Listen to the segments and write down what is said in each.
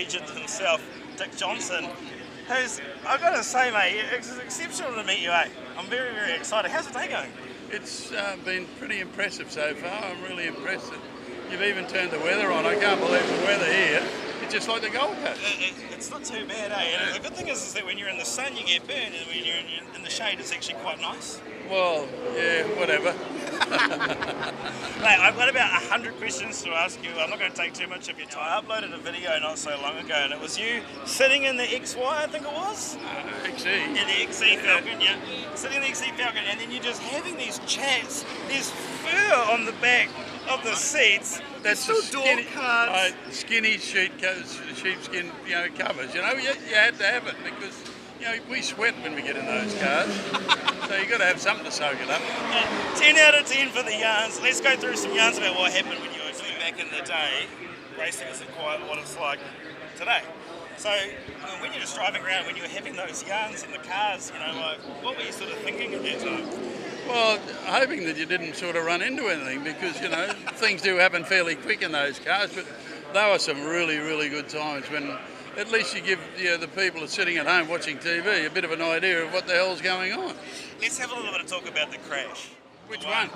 legend himself, Dick Johnson, who's, I've got to say, mate, it's exceptional to meet you, eh? I'm very, very excited. How's the day going? It's been pretty impressive so far. I'm really impressed that you've even turned the weather on. I can't believe the weather here. It's just like the Gold Coast. It's not too bad, eh? And the good thing is that when you're in the sun, you get burned, and when you're in the shade, it's actually quite nice. Well, yeah, whatever. Mate, I've got about 100 questions to ask you. I'm not going to take too much of your time. I uploaded a video not so long ago, and it was you sitting in the XY, I think it was? XE. Yeah, the XE Falcon, yeah. Sitting in the XE Falcon, and then you're just having these chats. There's fur on the back of the seats. That's still skinny, door cards. skinny sheepskin, covers. You had to have it because we sweat when we get in those cars. So you got to have something to soak it up. 10 out of 10 for the yarns. Let's go through some yarns about what happened when you were doing back in the day. Racing isn't quite what it's like today. So when you're just driving around, when you were having those yarns in the cars, what were you sort of thinking at that time? Well, hoping that you didn't sort of run into anything because, things do happen fairly quick in those cars, but they were some really, really good times when at least you give the people that are sitting at home watching TV a bit of an idea of what the hell's going on. Let's have a little bit of talk about the crash. Which one?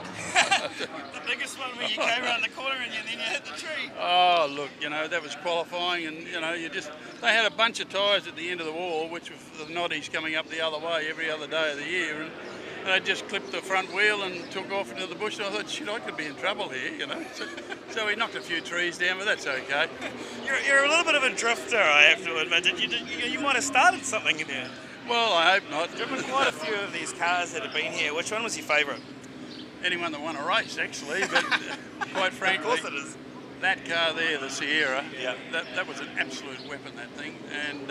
The biggest one where you came around the corner and then you hit the tree. Oh, look, that was qualifying and, they had a bunch of tyres at the end of the wall, which were the noddies coming up the other way every other day of the year. And they just clipped the front wheel and took off into the bush. And I thought, shit, I could be in trouble here, So we knocked a few trees down, but that's okay. You're a little bit of a drifter, I have to admit. You might have started something in there. Well, I hope not. Driven quite a few of these cars that have been here. Which one was your favourite? Anyone that won a race, actually, but quite frankly, of course it is. That car there, the Sierra, yeah. that was an absolute weapon, that thing, and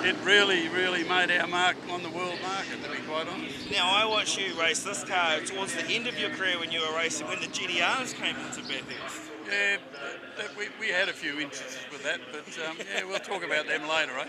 it really, really made our mark on the world market, to be quite honest. Now, I watched you race this car towards the end of your career when you were racing, when the GDRs came into Bathurst. Yeah, we had a few instances with that, but we'll talk about them later, eh?